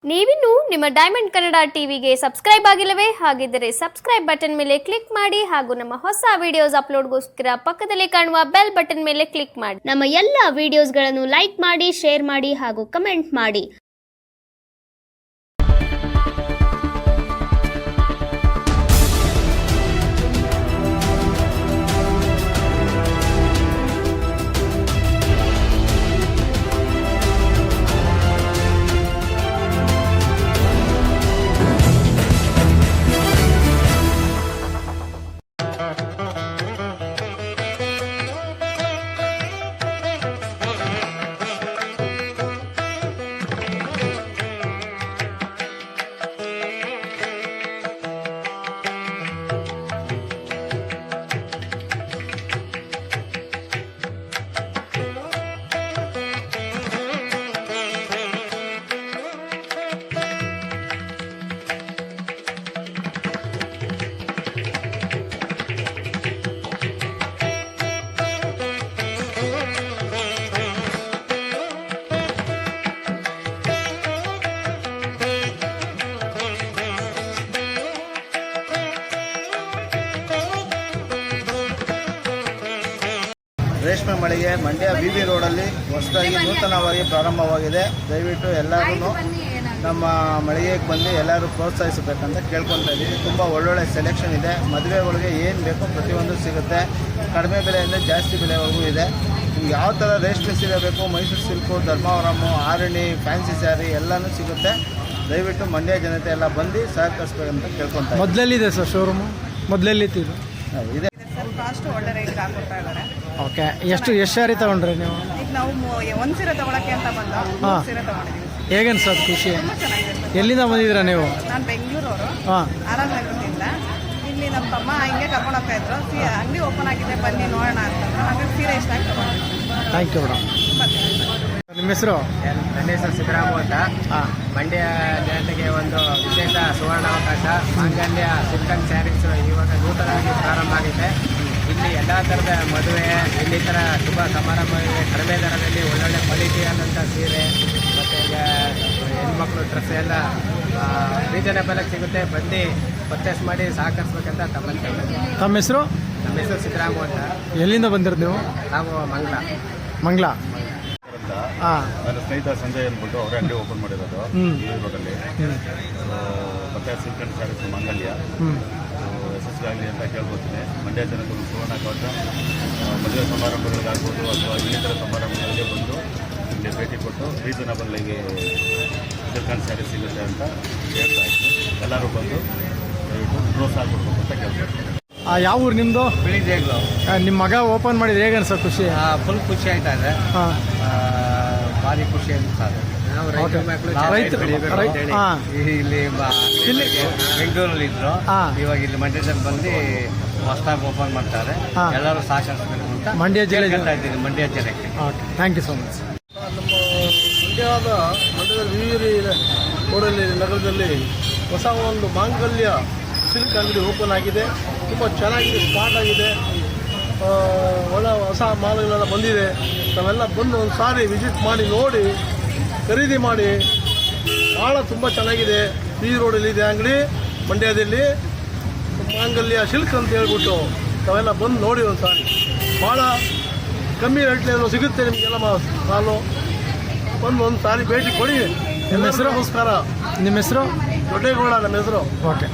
ನೀವಿನ್ನು ನಿಮ್ಮ ಡೈಮಂಡ್ ಕನ್ನಡ ಟಿವಿಗೆ ಸಬ್ಸ್ಕ್ರೈಬ್ ಆಗಿಲ್ಲವೇ? ಹಾಗಿದ್ದರೆ ಸಬ್ಸ್ಕ್ರೈಬ್ ಬಟನ್ ಮೇಲೆ ಕ್ಲಿಕ್ ಮಾಡಿ ಹಾಗೂ ನಮ್ಮ ಹೊಸ ವಿಡಿಯೋಸ್ ಅಪ್ಲೋಡ್ಗೋಸ್ಕರ ಪಕ್ಕದಲ್ಲಿ ಕಾಣುವ ಬೆಲ್ ಬಟನ್ ಮೇಲೆ ಕ್ಲಿಕ್ ಮಾಡಿ. ನಮ್ಮ ಎಲ್ಲ ವಿಡಿಯೋಸ್ಗಳನ್ನು ಲೈಕ್ ಮಾಡಿ, ಶೇರ್ ಮಾಡಿ ಹಾಗೂ ಕಮೆಂಟ್ ಮಾಡಿ. ರೇಷ್ಮೆ ಮಳಿಗೆ ಮಂಡ್ಯ ವಿವಿ ರೋಡಲ್ಲಿ ಹೊಸದಾಗಿ ನೂತನವಾಗಿ ಪ್ರಾರಂಭವಾಗಿದೆ. ದಯವಿಟ್ಟು ಎಲ್ಲರೂ ನಮ್ಮ ಮಳಿಗೆಗೆ ಬಂದು ಎಲ್ಲರೂ ಪ್ರೋತ್ಸಾಹಿಸಬೇಕಂತ ಕೇಳ್ಕೊತಾ ಇದ್ದೀವಿ. ತುಂಬ ಒಳ್ಳೊಳ್ಳೆ ಸೆಲೆಕ್ಷನ್ ಇದೆ. ಮದುವೆಗಳಿಗೆ ಏನು ಬೇಕೋ ಪ್ರತಿಯೊಂದು ಸಿಗುತ್ತೆ. ಕಡಿಮೆ ಬೆಲೆಯಿಂದ ಜಾಸ್ತಿ ಬೆಲೆವರೆಗೂ ಇದೆ. ನಿಮ್ಗೆ ಯಾವ ಥರ ರೇಷ್ಮೆ ಸೀರೆ ಬೇಕು, ಮೈಸೂರು ಸಿಲ್ಕು, ಧರ್ಮವರಮ್ಮು, ಆರಣಿ, ಫ್ಯಾನ್ಸಿ ಸ್ಯಾರಿ ಎಲ್ಲನೂ ಸಿಗುತ್ತೆ. ದಯವಿಟ್ಟು ಮಂಡ್ಯ ಜನತೆ ಎಲ್ಲ ಬಂದು ಸಹಕರಿಸ್ಬೇಕಂತ ಕೇಳ್ಕೊತಾ ಇದ್ದೀವಿ. ಮೊದಲಲ್ಲಿದೆ ಸರ್ ಶೋರೂಮು? ಮೊದಲಲ್ಲಿತ್ತು ಇದೆ ಕಾಸ್ಟ್ ಒಳ್ಳೆ ರೇಟ್ ಹಾಕೊಡ್ತಾ ಇದ್ದಾರೆ. ಓಕೆ. ಎಷ್ಟು ಸಾರಿ ತಗೊಂಡ್ರಿ ನೀವು? ಈಗ ನಾವು ಒಂದು ಸೀರೆ ತಗೊಳಕ್ಕೆ ಅಂತ ಬಂದು ಸೀರೆ ತಗೊಂಡಿದ್ದೀವಿ. ಹೇಗನ್ಸೋದು ಖುಷಿ? ತುಂಬ ಚೆನ್ನಾಗಿದೆ. ಎಲ್ಲಿಂದ ಬಂದಿದ್ದೀರಾ ನೀವು? ನಾನು ಬೆಂಗಳೂರವರು, ಹಾಂ. ಆರಾಮ್ ನಗರದಿಂದ. ಇಲ್ಲಿ ನಮ್ಮ ತಮ್ಮ ಹಿಂಗೆ ಕರ್ಕೊಂಡು ಹೋಗ್ತಾ ಇದ್ರು. ಅಂಗಡಿ ಓಪನ್ ಆಗಿದೆ, ಬನ್ನಿ ನೋಡೋಣ ಅಂತ. ಹಾಗೆ ಸೀರೆ ಇಷ್ಟ ಆಗಿ ತಗೊಂಡಿದ್ದೀವಿ. Thank you madam. ನಿಮ್ಮ ಹೆಸರು? ನನ್ನ ಹೆಸರು ಸಿದ್ದರಾಮು ಅಂತ. ಮಂಡ್ಯ ಜನತೆಗೆ ಒಂದು ವಿಶೇಷ ಸುವರ್ಣಾವಕಾಶ. ಮಾಂಗಲ್ಯ ಸಿಲ್ಕ್ ಅಂಡ್ ಸ್ಯಾರೀಸ್ ಇವಾಗ ನೂತನವಾಗಿ ಪ್ರಾರಂಭ ಆಗಿದೆ. ಇಲ್ಲಿ ಎಲ್ಲ ಥರದ ಮದುವೆ, ಇನ್ನಿತರ ಶುಭ ಸಮಾರಂಭಗಳಿಗೆ ಕಡಿಮೆ ದರದಲ್ಲಿ ಒಳ್ಳೊಳ್ಳೆ ಕ್ವಾಲಿಟಿಯಾದಂಥ ಸೀರೆ ಮತ್ತು ಹೆಣ್ಮಕ್ಳು ಡ್ರೆಸ್ ಎಲ್ಲ ರೀಸನೇಬಲಾಗಿ ಸಿಗುತ್ತೆ. ಬಂದು ಪರ್ಚೇಸ್ ಮಾಡಿ ಸಹಕರಿಸ್ಬೇಕಂತ ತಮ್ಮಲ್ಲಿ ಕೇಳ್ತೀವಿ. ತಮ್ಮ ಹೆಸರು? ನಮ್ಮ ಹೆಸರು ಸಿದ್ದರಾಮು ಅಂತ. ಎಲ್ಲಿಂದ ಬಂದಿರೋದು ನೀವು? ನಾವು ಮಂಗ್ಲ. ಹಾಂ. ನನ್ನ ಸ್ನೇಹಿತ ಸಂಜಯ್ ಅಂದ್ಬಿಟ್ಟು ಅವರೇ ಅಂಗಡಿ ಓಪನ್ ಮಾಡಿರೋದು ಈ ರೋಡಲ್ಲಿ. ಮತ್ತು ಸಿಲ್ಕ್ ಅಂಡ್ ಸ್ಯಾರೀಸ್ ಮಾಂಗಲ್ಯ ಯಶಸ್ವಿಯಾಗಲಿ ಅಂತ ಕೇಳ್ಕೊತೀನಿ. ಮಂಡ್ಯ ಜನತೆ ಒಂದು ಸುವರ್ಣಾವಕಾಶ. ಮದುವೆ ಸಮಾರಂಭಗಳಿಗಾಗ್ಬೋದು ಅಥವಾ ಇನ್ನಿತರ ಸಮಾರಂಭಗಳಿಗೆ ಬಂದು ಇಲ್ಲಿ ಭೇಟಿ ಕೊಟ್ಟು ರೀಸನಬಲ್ಲಾಗಿ ಸಿಲ್ಕ್ ಅಂಡ್ ಸ್ಯಾರೀಸ್ ಸಿಗುತ್ತೆ ಅಂತ ಹೇಳ್ತಾ ಇದ್ದೀನಿ. ಎಲ್ಲರೂ ಬಂದು ಪ್ರೋತ್ಸಾಹ ಕೊಡ್ಬೇಕು ಅಂತ ಕೇಳ್ಕೊತೀನಿ. ಯಾವ ಊರು ನಿಮ್ಮದು? ಬಿಳಿದೇಗ್ಲು. ನಿಮ್ಮ ಮಗ ಓಪನ್ ಮಾಡಿದ್ರೆ ಹೇಗೆ ಅನ್ಸೋ ಖುಷಿ? ಫುಲ್ ಖುಷಿ ಆಯ್ತಾ ಇದೆ. ಹಾಂ. ಭಾರಿ ಖುಷಿ ಅನ್ಸೋದು. ನಾವು ರೈತರ ಇಲ್ಲಿ ಬೆಂಗಳೂರಲ್ಲಿ ಇದ್ರು. ಇವಾಗ ಇಲ್ಲಿ ಮಂಡ್ಯದಲ್ಲಿ ಬಂದು ಹೊಸದಾಗಿ ಓಪನ್ ಮಾಡ್ತಾರೆ. ಎಲ್ಲರೂ ಸಹಕರಿಸಬೇಕು ಅಂತ ಮಂಡ್ಯ ಜಿಲ್ಲೆ ಇದ್ದೀನಿ. ಮಂಡ್ಯ ಜಿಲ್ಲೆಗೆ. Okay, thank you so much. ಮಂಡ್ಯದ ವಿವಿ ರೋಡಲ್ಲಿ ನಗರದಲ್ಲಿ ಹೊಸ ಒಂದು ಮಾಂಗಲ್ಯ ಸಿಲ್ಕ್ ಅಂಗಡಿ ಓಪನ್ ಆಗಿದೆ. ತುಂಬ ಚೆನ್ನಾಗಿದೆ, ಸ್ಮಾರ್ಟ್ ಆಗಿದೆ. ಒಳ್ಳೆ ಹೊಸ ಮಾಲ್ಗಳೆಲ್ಲ ಬಂದಿದೆ. ನಾವೆಲ್ಲ ಬಂದು ಒಂದು ಸಾರಿ ವಿಸಿಟ್ ಮಾಡಿ ನೋಡಿ ಖರೀದಿ ಮಾಡಿ. ಭಾಳ ತುಂಬ ಚೆನ್ನಾಗಿದೆ. ಈ ರೋಡಲ್ಲಿದೆ ಅಂಗಡಿ ಮಂಡ್ಯದಲ್ಲಿ. ಮಾಂಗಲ್ಯ ಸಿಲ್ಕ್ ಅಂತ ಹೇಳ್ಬಿಟ್ಟು ನಾವೆಲ್ಲ ಬಂದು ನೋಡಿ ಒಂದು ಸಾರಿ. ಭಾಳ ಕಮ್ಮಿ ರೇಟ್ನಲ್ಲಿ ಸಿಗುತ್ತೆ ನಿಮಗೆಲ್ಲ ಮಾಲು. ಬಂದು ಒಂದು ಸಾರಿ ಭೇಟಿ ಕೊಡಿ. ನಿಮ್ಮ ಹೆಸರು? ನಮಸ್ಕಾರ. ನಿಮ್ಮ ಹೆಸರು? ದೊಡ್ಡೇಗೌಡ ನಮ್ಮ ಹೆಸರು. ಓಕೆ.